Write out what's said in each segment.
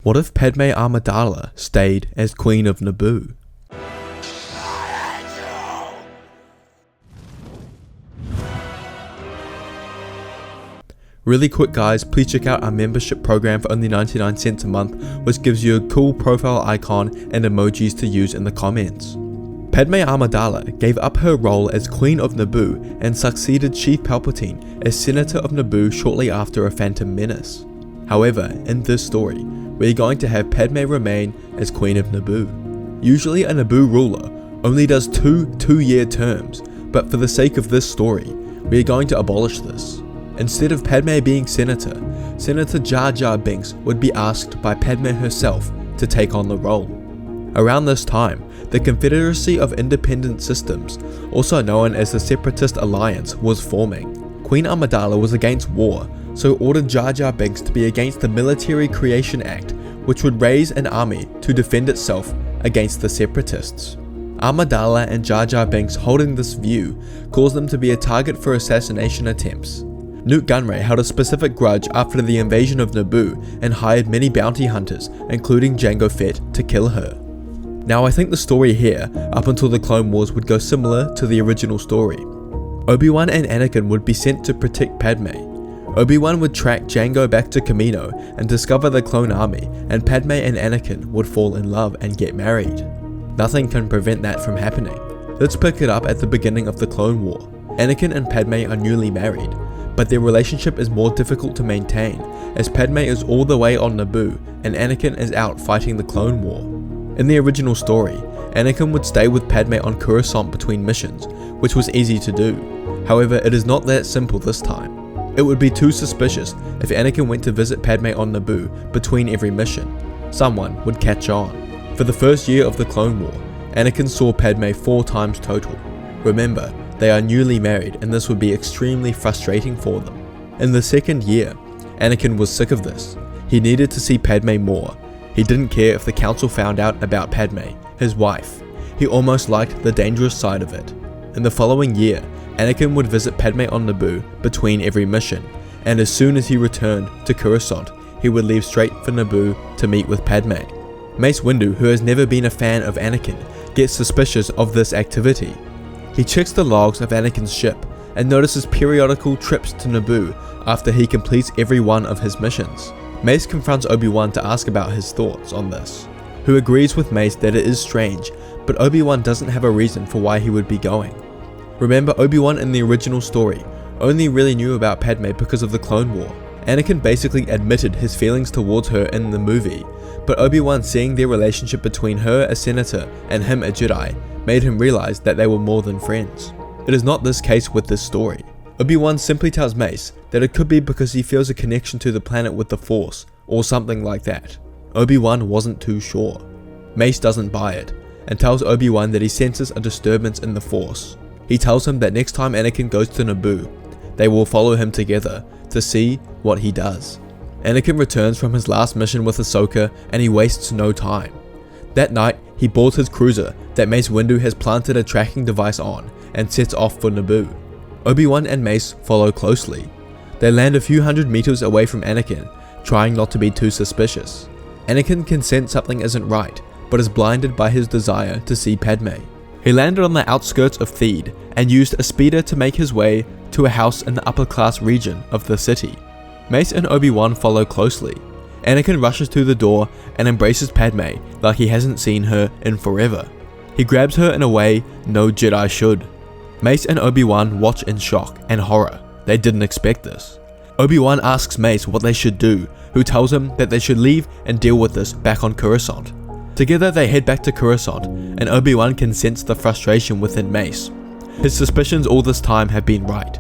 What if Padme Amidala stayed as Queen of Naboo? Really quick guys, please check out our membership program for only 99 cents a month, which gives you a cool profile icon and emojis to use in the comments. Padme Amidala gave up her role as Queen of Naboo and succeeded Chief Palpatine as Senator of Naboo shortly after A Phantom Menace. However, in this story, we're going to have Padme remain as Queen of Naboo. Usually a Naboo ruler only does two-year terms, but for the sake of this story, we are going to abolish this. Instead of Padme being Senator, Senator Jar Jar Binks would be asked by Padme herself to take on the role. Around this time, the Confederacy of Independent Systems, also known as the Separatist Alliance, was forming. Queen Amidala was against war, so ordered Jar Jar Binks to be against the Military Creation Act, which would raise an army to defend itself against the Separatists. Amidala and Jar Jar Binks holding this view caused them to be a target for assassination attempts. Nute Gunray held a specific grudge after the invasion of Naboo and hired many bounty hunters, including Jango Fett, to kill her. Now I think the story here, up until the Clone Wars, would go similar to the original story. Obi-Wan and Anakin would be sent to protect Padme. Obi-Wan would track Jango back to Kamino and discover the clone army, and Padme and Anakin would fall in love and get married. Nothing can prevent that from happening. Let's pick it up at the beginning of the Clone War. Anakin and Padme are newly married, but their relationship is more difficult to maintain as Padme is all the way on Naboo and Anakin is out fighting the Clone War. In the original story, Anakin would stay with Padme on Coruscant between missions, which was easy to do. However, it is not that simple this time. It would be too suspicious if Anakin went to visit Padme on Naboo between every mission. Someone would catch on. For the first year of the Clone War, Anakin saw Padme 4 times total. Remember, they are newly married and this would be extremely frustrating for them. In the second year, Anakin was sick of this. He needed to see Padme more. He didn't care if the council found out about Padme, his wife. He almost liked the dangerous side of it. In the following year, Anakin would visit Padme on Naboo between every mission, and as soon as he returned to Coruscant, he would leave straight for Naboo to meet with Padme. Mace Windu, who has never been a fan of Anakin, gets suspicious of this activity. He checks the logs of Anakin's ship and notices periodical trips to Naboo after he completes every one of his missions. Mace confronts Obi-Wan to ask about his thoughts on this, who agrees with Mace that it is strange, but Obi-Wan doesn't have a reason for why he would be going. Remember, Obi-Wan in the original story only really knew about Padme because of the Clone War. Anakin basically admitted his feelings towards her in the movie, but Obi-Wan seeing their relationship between her, a senator, and him, a Jedi, made him realize that they were more than friends. It is not this case with this story. Obi-Wan simply tells Mace that it could be because he feels a connection to the planet with the Force, or something like that. Obi-Wan wasn't too sure. Mace doesn't buy it, and tells Obi-Wan that he senses a disturbance in the Force. He tells him that next time Anakin goes to Naboo, they will follow him together to see what he does. Anakin returns from his last mission with Ahsoka and he wastes no time. That night, he boards his cruiser that Mace Windu has planted a tracking device on and sets off for Naboo. Obi-Wan and Mace follow closely. They land a few hundred meters away from Anakin, trying not to be too suspicious. Anakin can sense something isn't right, but is blinded by his desire to see Padme. He landed on the outskirts of Theed and used a speeder to make his way to a house in the upper class region of the city. Mace and Obi-Wan follow closely. Anakin rushes to the door and embraces Padme like he hasn't seen her in forever. He grabs her in a way no Jedi should. Mace and Obi-Wan watch in shock and horror. They didn't expect this. Obi-Wan asks Mace what they should do, who tells him that they should leave and deal with this back on Coruscant. Together they head back to Coruscant, and Obi-Wan can sense the frustration within Mace. His suspicions all this time have been right.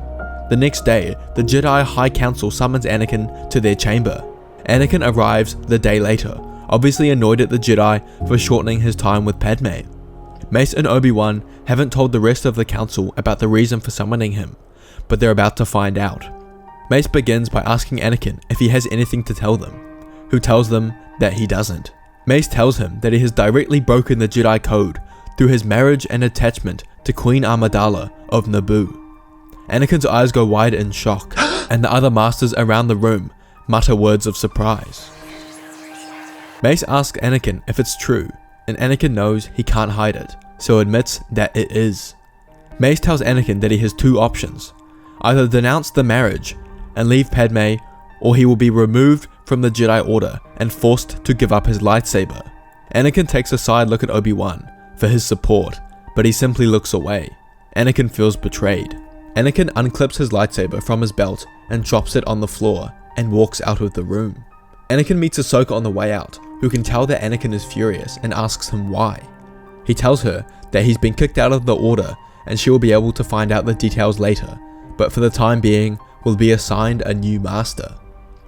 The next day, the Jedi High Council summons Anakin to their chamber. Anakin arrives the day later, obviously annoyed at the Jedi for shortening his time with Padme. Mace and Obi-Wan haven't told the rest of the council about the reason for summoning him, but they're about to find out. Mace begins by asking Anakin if he has anything to tell them, who tells them that he doesn't. Mace tells him that he has directly broken the Jedi Code through his marriage and attachment to Queen Amidala of Naboo. Anakin's eyes go wide in shock, and the other masters around the room mutter words of surprise. Mace asks Anakin if it's true, and Anakin knows he can't hide it, so admits that it is. Mace tells Anakin that he has two options: either denounce the marriage and leave Padme, or he will be removed from the Jedi Order and forced to give up his lightsaber. Anakin takes a side look at Obi-Wan for his support, but he simply looks away. Anakin feels betrayed. Anakin unclips his lightsaber from his belt and drops it on the floor and walks out of the room. Anakin meets Ahsoka on the way out, who can tell that Anakin is furious and asks him why. He tells her that he's been kicked out of the Order and she will be able to find out the details later, but for the time being will be assigned a new master.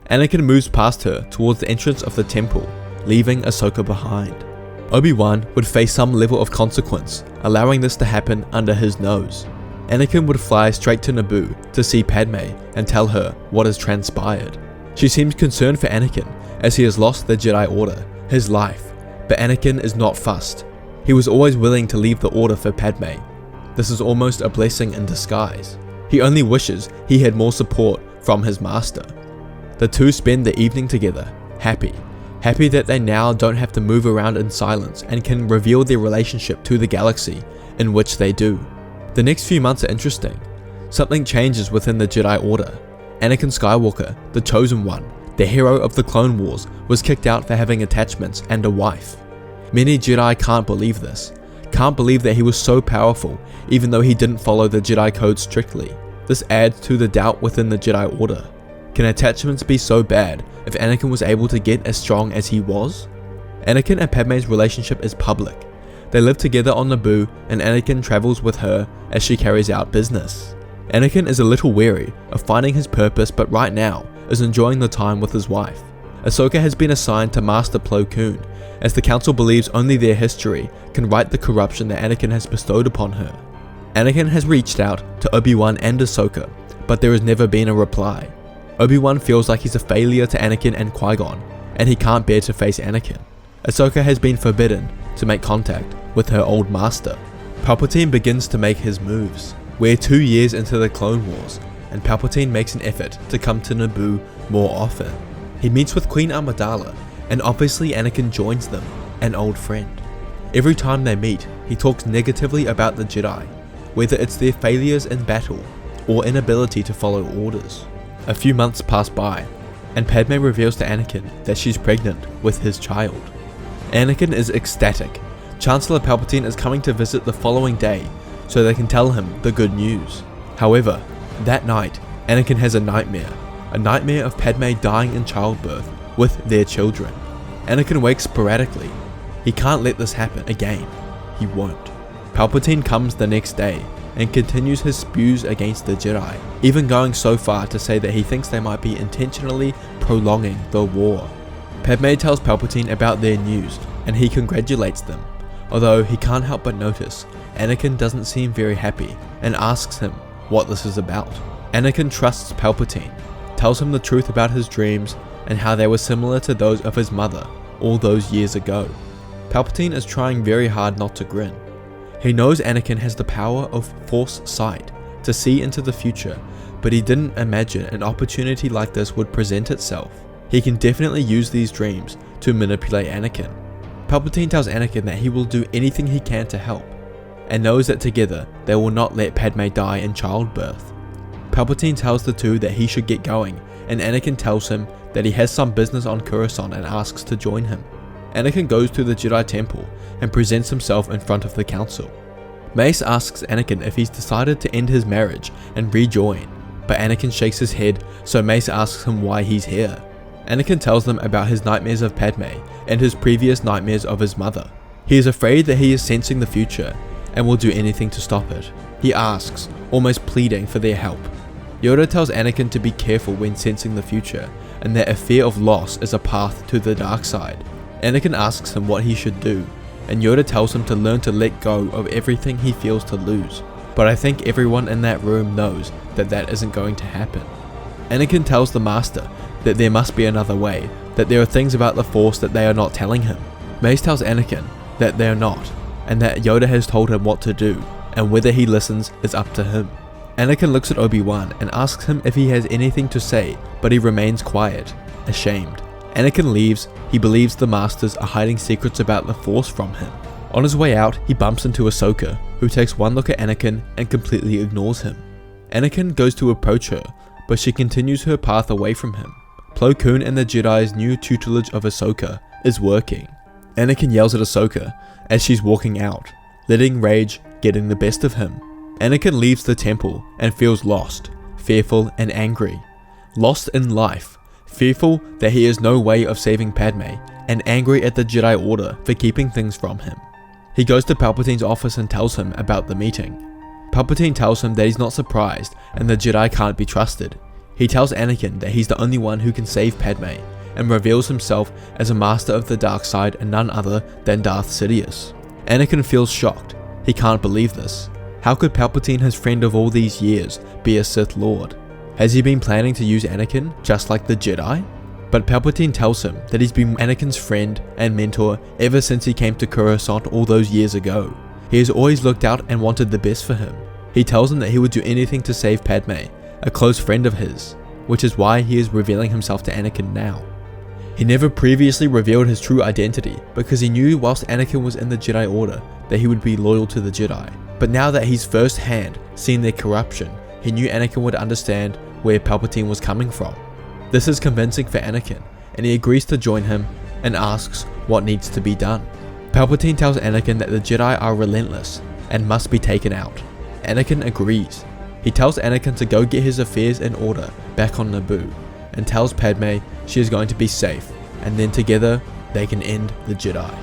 Anakin moves past her towards the entrance of the temple, leaving Ahsoka behind. Obi-Wan would face some level of consequence, allowing this to happen under his nose. Anakin would fly straight to Naboo to see Padme and tell her what has transpired. She seems concerned for Anakin as he has lost the Jedi Order, his life, but Anakin is not fussed. He was always willing to leave the Order for Padme. This is almost a blessing in disguise. He only wishes he had more support from his master. The two spend the evening together, happy that they now don't have to move around in silence and can reveal their relationship to the galaxy, in which they do. The next few months are interesting. Something changes within the Jedi Order. Anakin Skywalker, the Chosen One, the hero of the Clone Wars, was kicked out for having attachments and a wife. Many Jedi can't believe this. Can't believe that he was so powerful, even though he didn't follow the Jedi Code strictly. This adds to the doubt within the Jedi Order. Can attachments be so bad if Anakin was able to get as strong as he was? Anakin and Padme's relationship is public. They live together on Naboo and Anakin travels with her as she carries out business. Anakin is a little wary of finding his purpose, but right now is enjoying the time with his wife. Ahsoka has been assigned to Master Plo Koon, as the Council believes only their history can right the corruption that Anakin has bestowed upon her. Anakin has reached out to Obi-Wan and Ahsoka, but there has never been a reply. Obi-Wan feels like he's a failure to Anakin and Qui-Gon, and he can't bear to face Anakin. Ahsoka has been forbidden to make contact with her old master. Palpatine begins to make his moves. We're 2 years into the Clone Wars, and Palpatine makes an effort to come to Naboo more often. He meets with Queen Amidala, and obviously Anakin joins them, an old friend. Every time they meet, he talks negatively about the Jedi, whether it's their failures in battle or inability to follow orders. A few months pass by, and Padme reveals to Anakin that she's pregnant with his child. Anakin is ecstatic. Chancellor Palpatine is coming to visit the following day, so they can tell him the good news. However, that night, Anakin has a nightmare of Padme dying in childbirth with their children. Anakin wakes sporadically. He can't let this happen again. He won't. Palpatine comes the next day and continues his spews against the Jedi, even going so far to say that he thinks they might be intentionally prolonging the war. Padme tells Palpatine about their news, and he congratulates them, although he can't help but notice Anakin doesn't seem very happy and asks him what this is about. Anakin trusts Palpatine, tells him the truth about his dreams and how they were similar to those of his mother all those years ago. Palpatine is trying very hard not to grin. He knows Anakin has the power of Force sight to see into the future, but he didn't imagine an opportunity like this would present itself. He can definitely use these dreams to manipulate Anakin. Palpatine tells Anakin that he will do anything he can to help, and knows that together they will not let Padme die in childbirth. Palpatine tells the two that he should get going, and Anakin tells him that he has some business on Coruscant and asks to join him. Anakin goes to the Jedi Temple and presents himself in front of the Council. Mace asks Anakin if he's decided to end his marriage and rejoin, but Anakin shakes his head, so Mace asks him why he's here. Anakin tells them about his nightmares of Padme and his previous nightmares of his mother. He is afraid that he is sensing the future and will do anything to stop it. He asks, almost pleading for their help. Yoda tells Anakin to be careful when sensing the future, and that a fear of loss is a path to the dark side. Anakin asks him what he should do, and Yoda tells him to learn to let go of everything he feels to lose. But I think everyone in that room knows that that isn't going to happen. Anakin tells the Master that there must be another way, that there are things about the Force that they are not telling him. Mace tells Anakin that they are not, and that Yoda has told him what to do, and whether he listens is up to him. Anakin looks at Obi-Wan and asks him if he has anything to say, but he remains quiet, ashamed. Anakin leaves. He believes the Masters are hiding secrets about the Force from him. On his way out, he bumps into Ahsoka, who takes one look at Anakin and completely ignores him. Anakin goes to approach her, but she continues her path away from him. Plo Koon and the Jedi's new tutelage of Ahsoka is working. Anakin yells at Ahsoka as she's walking out, letting rage getting the best of him. Anakin leaves the temple and feels lost, fearful and angry. Lost in life, fearful that he has no way of saving Padme, and angry at the Jedi Order for keeping things from him. He goes to Palpatine's office and tells him about the meeting. Palpatine tells him that he's not surprised and the Jedi can't be trusted. He tells Anakin that he's the only one who can save Padme, and reveals himself as a master of the dark side and none other than Darth Sidious. Anakin feels shocked. He can't believe this. How could Palpatine, his friend of all these years, be a Sith Lord? Has he been planning to use Anakin just like the Jedi? But Palpatine tells him that he's been Anakin's friend and mentor ever since he came to Coruscant all those years ago. He has always looked out and wanted the best for him. He tells him that he would do anything to save Padme, a close friend of his, which is why he is revealing himself to Anakin now. He never previously revealed his true identity because he knew whilst Anakin was in the Jedi Order that he would be loyal to the Jedi. But now that he's first-hand seen their corruption, he knew Anakin would understand where Palpatine was coming from. This is convincing for Anakin, and he agrees to join him and asks what needs to be done. Palpatine tells Anakin that the Jedi are relentless and must be taken out. Anakin agrees. He tells Anakin to go get his affairs in order back on Naboo, and tells Padme she is going to be safe, and then together they can end the Jedi.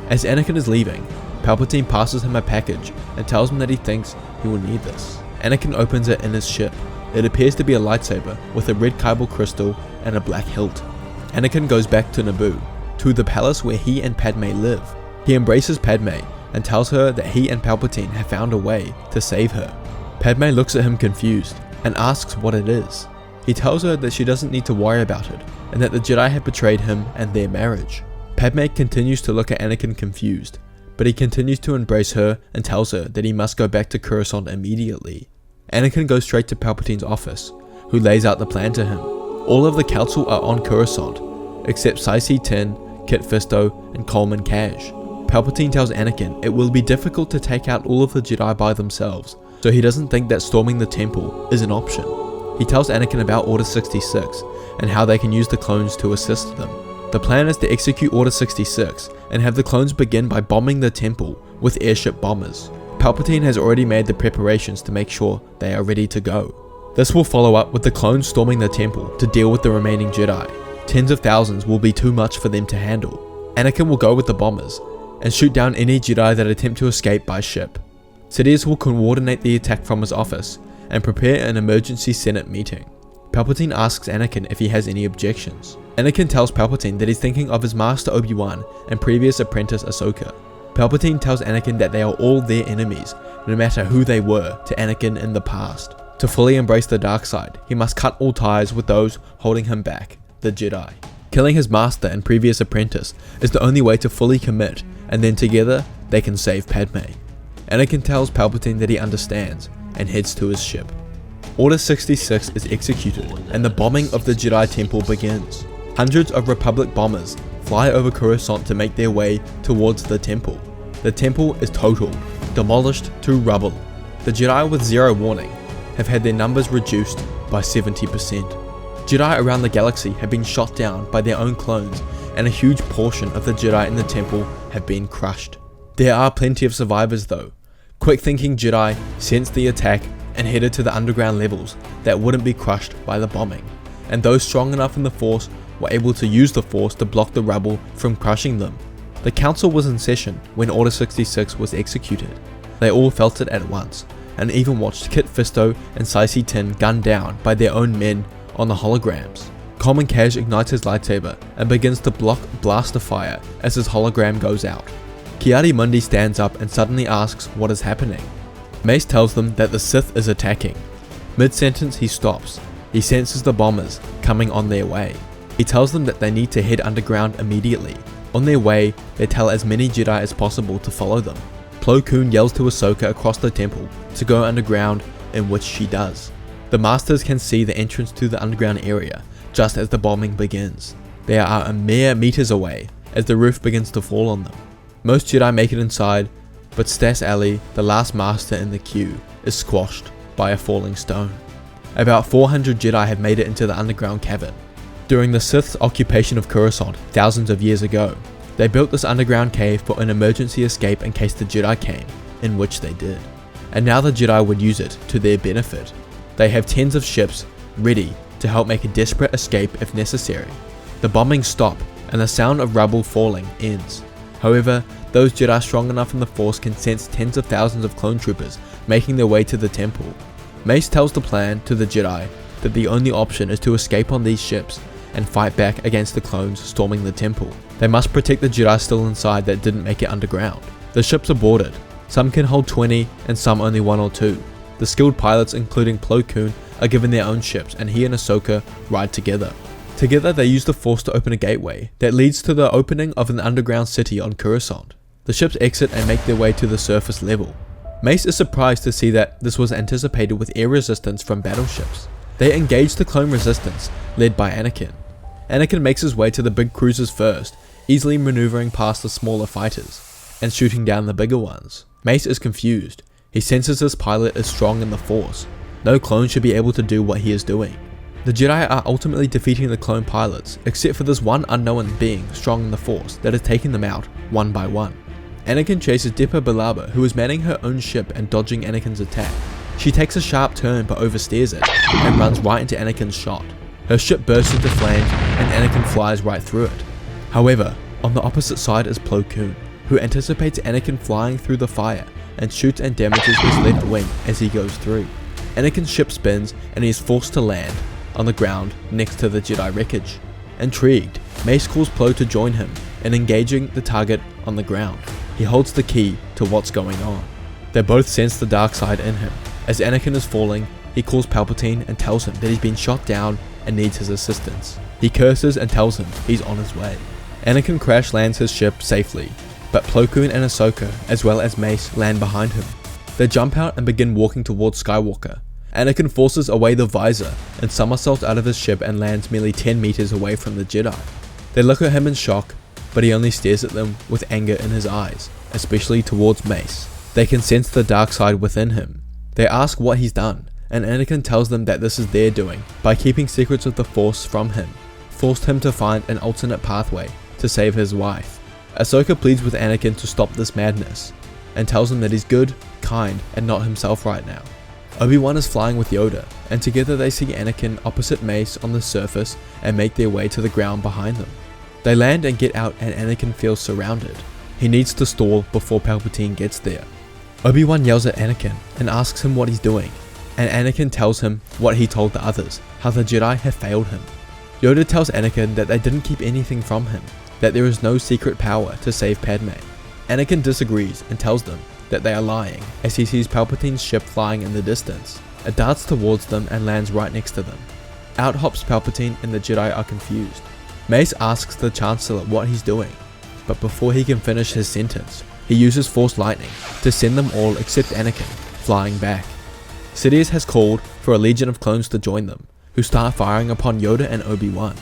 As Anakin is leaving, Palpatine passes him a package and tells him that he thinks he will need this. Anakin opens it in his ship. It appears to be a lightsaber with a red Kyber crystal and a black hilt. Anakin goes back to Naboo, to the palace where he and Padme live. He embraces Padme and tells her that he and Palpatine have found a way to save her. Padme looks at him confused and asks what it is. He tells her that she doesn't need to worry about it and that the Jedi have betrayed him and their marriage. Padme continues to look at Anakin confused, but he continues to embrace her and tells her that he must go back to Coruscant immediately. Anakin goes straight to Palpatine's office, who lays out the plan to him. All of the council are on Coruscant, except Saisi Tin, Kit Fisto, and Coleman Cash. Palpatine tells Anakin it will be difficult to take out all of the Jedi by themselves, so he doesn't think that storming the temple is an option. He tells Anakin about Order 66 and how they can use the clones to assist them. The plan is to execute Order 66 and have the clones begin by bombing the temple with airship bombers. Palpatine has already made the preparations to make sure they are ready to go. This will follow up with the clones storming the temple to deal with the remaining Jedi. Tens of thousands will be too much for them to handle. Anakin will go with the bombers and shoot down any Jedi that attempt to escape by ship. Sidious will coordinate the attack from his office and prepare an emergency Senate meeting. Palpatine asks Anakin if he has any objections. Anakin tells Palpatine that he's thinking of his master Obi-Wan and previous apprentice Ahsoka. Palpatine tells Anakin that they are all their enemies, no matter who they were to Anakin in the past. To fully embrace the dark side, he must cut all ties with those holding him back, the Jedi. Killing his master and previous apprentice is the only way to fully commit, and then together, they can save Padme. Anakin tells Palpatine that he understands, and heads to his ship. Order 66 is executed, and the bombing of the Jedi Temple begins. Hundreds of Republic bombers fly over Coruscant to make their way towards the temple. The temple is totaled, demolished to rubble. The Jedi, with zero warning, have had their numbers reduced by 70%. Jedi around the galaxy have been shot down by their own clones, and a huge portion of the Jedi in the temple have been crushed. There are plenty of survivors though. Quick-thinking Jedi sensed the attack and headed to the underground levels that wouldn't be crushed by the bombing, and those strong enough in the Force were able to use the Force to block the rubble from crushing them. The council was in session when Order 66 was executed. They all felt it at once, and even watched Kit Fisto and Saisi Tin gunned down by their own men on the holograms. Coleman Cash ignites his lightsaber and begins to block blaster fire as his hologram goes out. Kiadi Mundi stands up and suddenly asks what is happening. Mace tells them that the Sith is attacking. Mid-sentence he stops. He senses the bombers coming on their way. He tells them that they need to head underground immediately. On their way, they tell as many Jedi as possible to follow them. Plo Koon yells to Ahsoka across the temple to go underground, in which she does. The Masters can see the entrance to the underground area just as the bombing begins. They are a mere meters away as the roof begins to fall on them. Most Jedi make it inside, but Stas Ali, the last master in the queue, is squashed by a falling stone. About 400 Jedi have made it into the underground cavern. During the Sith's occupation of Coruscant thousands of years ago, they built this underground cave for an emergency escape in case the Jedi came, in which they did. And now the Jedi would use it to their benefit. They have tens of ships ready to help make a desperate escape if necessary. The bombings stop and the sound of rubble falling ends. However, those Jedi strong enough in the Force can sense tens of thousands of clone troopers making their way to the temple. Mace tells the plan to the Jedi that the only option is to escape on these ships and fight back against the clones storming the temple. They must protect the Jedi still inside that didn't make it underground. The ships are boarded. Some can hold 20 and some only 1 or 2. The skilled pilots, including Plo Koon, are given their own ships, and he and Ahsoka ride together. Together they use the Force to open a gateway that leads to the opening of an underground city on Coruscant. The ships exit and make their way to the surface level. Mace is surprised to see that this was anticipated with air resistance from battleships. They engage the clone resistance, led by Anakin. Anakin makes his way to the big cruisers first, easily maneuvering past the smaller fighters, and shooting down the bigger ones. Mace is confused. He senses his pilot is strong in the Force. No clone should be able to do what he is doing. The Jedi are ultimately defeating the clone pilots, except for this one unknown being strong in the Force that is taking them out one by one. Anakin chases Depa Billaba, who is manning her own ship and dodging Anakin's attack. She takes a sharp turn but oversteers it, and runs right into Anakin's shot. Her ship bursts into flames, and Anakin flies right through it. However, on the opposite side is Plo Koon, who anticipates Anakin flying through the fire, and shoots and damages his left wing as he goes through. Anakin's ship spins, and he is forced to land on the ground next to the Jedi wreckage. Intrigued, Mace calls Plo to join him in engaging the target on the ground. He holds the key to what's going on. They both sense the dark side in him. As Anakin is falling, he calls Palpatine and tells him that he's been shot down and needs his assistance. He curses and tells him he's on his way. Anakin crash lands his ship safely, but Plo Koon and Ahsoka, as well as Mace, land behind him. They jump out and begin walking towards Skywalker. Anakin forces away the visor and somersaults out of his ship and lands merely 10 meters away from the Jedi. They look at him in shock, but he only stares at them with anger in his eyes, especially towards Mace. They can sense the dark side within him. They ask what he's done, and Anakin tells them that this is their doing by keeping secrets of the Force from him, forced him to find an alternate pathway to save his wife. Ahsoka pleads with Anakin to stop this madness, and tells him that he's good, kind, and not himself right now. Obi-Wan is flying with Yoda, and together they see Anakin opposite Mace on the surface and make their way to the ground behind them. They land and get out, and Anakin feels surrounded. He needs to stall before Palpatine gets there. Obi-Wan yells at Anakin and asks him what he's doing, and Anakin tells him what he told the others, how the Jedi have failed him. Yoda tells Anakin that they didn't keep anything from him, that there is no secret power to save Padme. Anakin disagrees and tells them that they are lying as he sees Palpatine's ship flying in the distance. It darts towards them and lands right next to them. Out hops Palpatine and the Jedi are confused. Mace asks the Chancellor what he's doing, but before he can finish his sentence, he uses Force Lightning to send them all except Anakin flying back. Sidious has called for a legion of clones to join them, who start firing upon Yoda and Obi-Wan.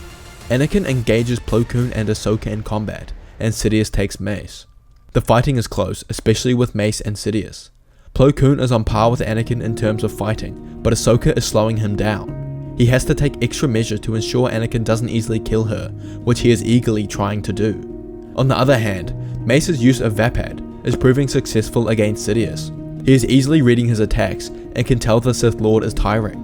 Anakin engages Plo Koon and Ahsoka in combat, and Sidious takes Mace. The fighting is close, especially with Mace and Sidious. Plo Koon is on par with Anakin in terms of fighting, but Ahsoka is slowing him down. He has to take extra measures to ensure Anakin doesn't easily kill her, which he is eagerly trying to do. On the other hand, Mace's use of Vapad is proving successful against Sidious. He is easily reading his attacks and can tell the Sith Lord is tiring.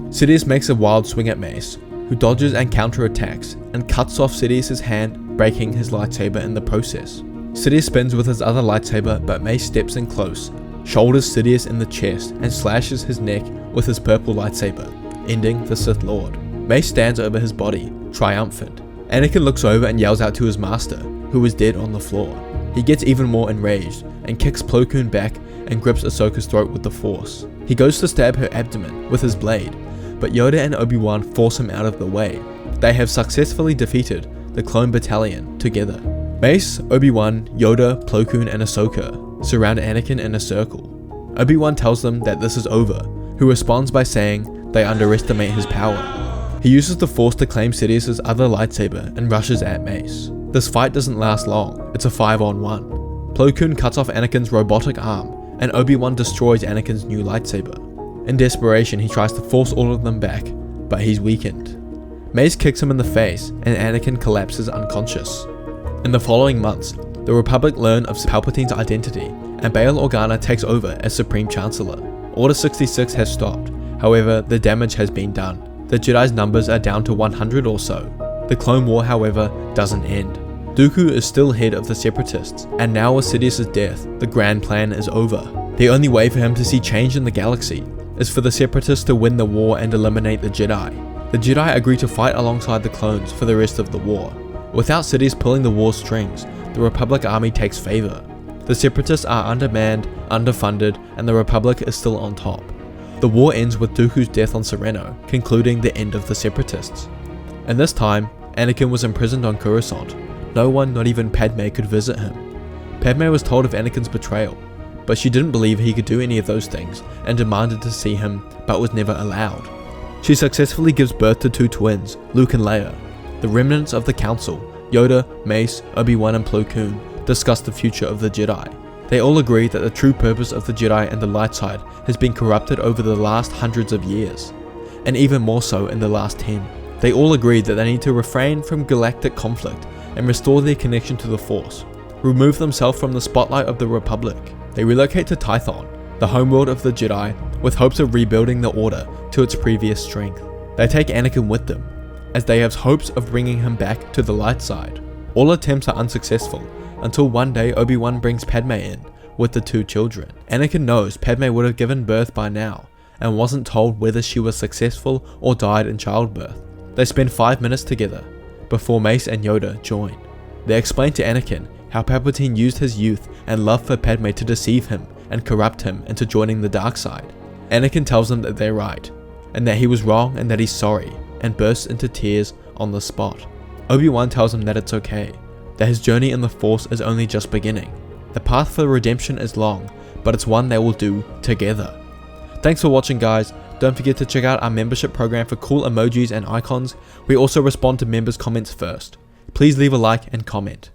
Sidious makes a wild swing at Mace, who dodges and counterattacks and cuts off Sidious's hand, breaking his lightsaber in the process. Sidious spins with his other lightsaber, but Mace steps in close, shoulders Sidious in the chest, and slashes his neck with his purple lightsaber, ending the Sith Lord. Mace stands over his body, triumphant. Anakin looks over and yells out to his master, who is dead on the floor. He gets even more enraged and kicks Plo Koon back and grips Ahsoka's throat with the Force. He goes to stab her abdomen with his blade, but Yoda and Obi-Wan force him out of the way. They have successfully defeated the Clone Battalion together. Mace, Obi-Wan, Yoda, Plo Koon, and Ahsoka surround Anakin in a circle. Obi-Wan tells them that this is over, who responds by saying they underestimate his power. He uses the Force to claim Sidious's other lightsaber and rushes at Mace. This fight doesn't last long, it's a 5-on-1. Plo Koon cuts off Anakin's robotic arm, and Obi-Wan destroys Anakin's new lightsaber. In desperation, he tries to force all of them back, but he's weakened. Mace kicks him in the face, and Anakin collapses unconscious. In the following months, the Republic learn of Palpatine's identity, and Bail Organa takes over as Supreme Chancellor. Order 66 has stopped, however, the damage has been done. The Jedi's numbers are down to 100 or so. The Clone War, however, doesn't end. Dooku is still head of the Separatists, and now with Sidious's death, the grand plan is over. The only way for him to see change in the galaxy is for the Separatists to win the war and eliminate the Jedi. The Jedi agree to fight alongside the clones for the rest of the war. Without Sidious pulling the war's strings, the Republic army takes favor. The Separatists are undermanned, underfunded, and the Republic is still on top. The war ends with Dooku's death on Sereno, concluding the end of the Separatists. And this time, Anakin was imprisoned on Coruscant. No one, not even Padme, could visit him. Padme was told of Anakin's betrayal, but she didn't believe he could do any of those things and demanded to see him, but was never allowed. She successfully gives birth to two twins, Luke and Leia. The remnants of the Council, Yoda, Mace, Obi-Wan and Plo Koon, discuss the future of the Jedi. They all agree that the true purpose of the Jedi and the light side has been corrupted over the last hundreds of years, and even more so in the last 10. They all agree that they need to refrain from galactic conflict and restore their connection to the Force, remove themselves from the spotlight of the Republic. They relocate to Tython, the homeworld of the Jedi, with hopes of rebuilding the Order to its previous strength. They take Anakin with them, as they have hopes of bringing him back to the light side. All attempts are unsuccessful, until one day Obi-Wan brings Padme in, with the two children. Anakin knows Padme would have given birth by now, and wasn't told whether she was successful or died in childbirth. They spend 5 minutes together, before Mace and Yoda join. They explain to Anakin how Palpatine used his youth and love for Padme to deceive him and corrupt him into joining the dark side. Anakin tells them that they're right, and that he was wrong and that he's sorry, and bursts into tears on the spot. Obi-Wan tells him that it's okay, that his journey in the Force is only just beginning. The path for redemption is long, but it's one they will do together. Thanks for watching, guys. Don't forget to check out our membership program for cool emojis and icons. We also respond to members' comments first. Please leave a like and comment.